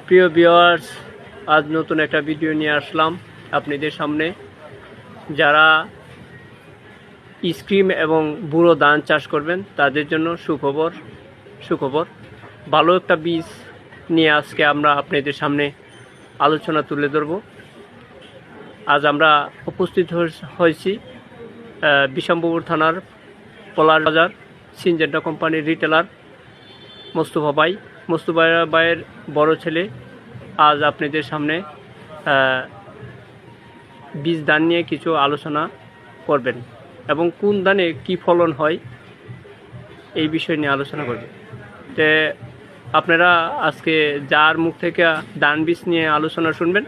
প্রিয় ভিউয়ার্স, আজ নতুন একটা ভিডিও নিয়ে আসলাম আপনাদের সামনে। যারা স্ক্রিম এবং বুড়ো ধান চাষ করবেন তাদের জন্য সুখবর। ভালো একটা বীজ নিয়ে আজকে আমরা আপনাদের সামনে আলোচনা তুলে ধরব। আজ আমরা উপস্থিত হয়েছি বিশম্বপুর থানার পলাশ বাজার সিনজেন্টা কোম্পানির রিটেলার মোস্তফা ভাইয়ের বড় ছেলে আজ আপনাদের সামনে বীজ ধান নিয়ে কিছু আলোচনা করবেন এবং কোন ধানে কি ফলন হয় এই বিষয় নিয়ে আলোচনা করবেন। তো আপনারা আজকে যার মুখ থেকে ধান বীজ নিয়ে আলোচনা শুনবেন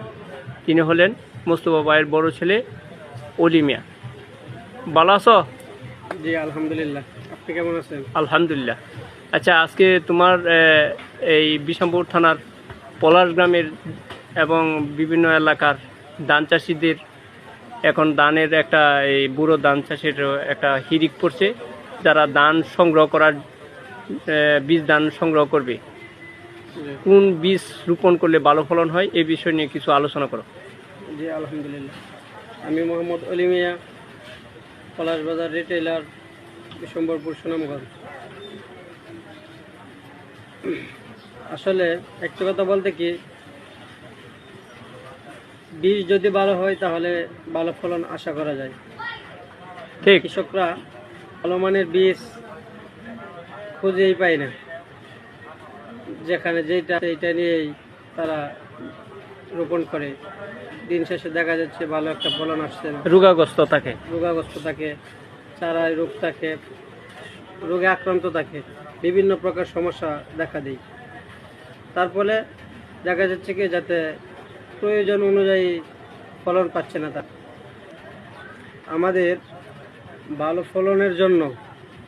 তিনি হলেন মোস্তফা ভাইয়ের বড় ছেলে অলি মিয়া। ভালো আছো? জি আলহামদুলিল্লাহ, আপনি কেমন আছেন? আলহামদুলিল্লাহ। আচ্ছা, আজকে তোমার এই বিশম্বপুর থানার পলাশ গ্রামের এবং বিভিন্ন এলাকার ধান চাষিদের এখন ধানের একটা এই বুড়ো ধান চাষের একটা হিড়িক পড়ছে। যারা ধান সংগ্রহ করার বীজ ধান সংগ্রহ করবে, কোন বীজ রোপণ করলে ভালো ফলন হয় এই বিষয় নিয়ে কিছু আলোচনা করো। জি আলহামদুলিল্লাহ, আমি মোহাম্মদ অলি মিয়া, পলাশ বাজার রিটেলার, বিশম্বরপুর, সুনামগঞ্জ। আসলে একটু কথা বলতে কি, বীজ যদি ভালো হয় তাহলে ভালো ফলন আশা করা যায়। ঠিক, কৃষকরা ভালো মানের বীজ খুঁজেই পায় না, যেখানে যেটা সেইটা নিয়েই তারা রোপণ করে। দিন শেষে দেখা যাচ্ছে ভালো একটা ফলন আসছে না, রোগাগ্রস্ত থাকে, চারায় রোগ থাকে, রোগে আক্রান্ত থাকে, বিভিন্ন প্রকার সমস্যা দেখা দেয়। তার ফলে দেখা যাচ্ছে কি যাতে প্রয়োজন অনুযায়ী ফলন পাচ্ছে না। তা আমাদের ভালো ফলনের জন্য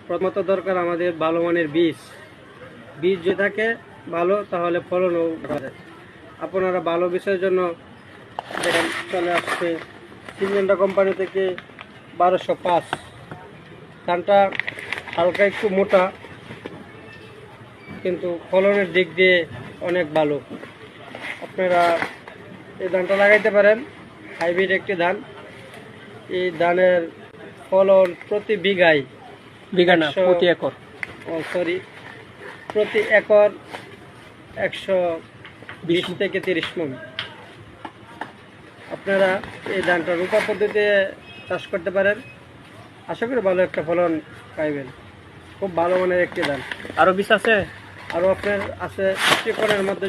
প্রথমত দরকার আমাদের ভালো মানের বীজ যদি থাকে ভালো, তাহলে ফলনও পাওয়া যায়। আপনারা ভালো বীজের জন্য দেখেন চলে আসছে সিনজেন্টা কোম্পানি থেকে 1205 ধানটা হালকা একটু মোটা, কিন্তু ফলনের দিক দিয়ে অনেক ভালো। আপনারা এই ধানটা লাগাইতে পারেন, হাইব্রিড একটি ধান। এই ধানের ফলন প্রতি বিঘায় প্রতি একর 120 থেকে 30 মণ। আপনারা এই ধানটা রোপা পদ্ধতিতে চাষ করতে পারেন, আশা করি ভালো একটা ফলন পাইবেন। খুব ভালো মানের একটি ধান। আরো বীজ আছে? আরও আপনার আছে 50 মধ্যে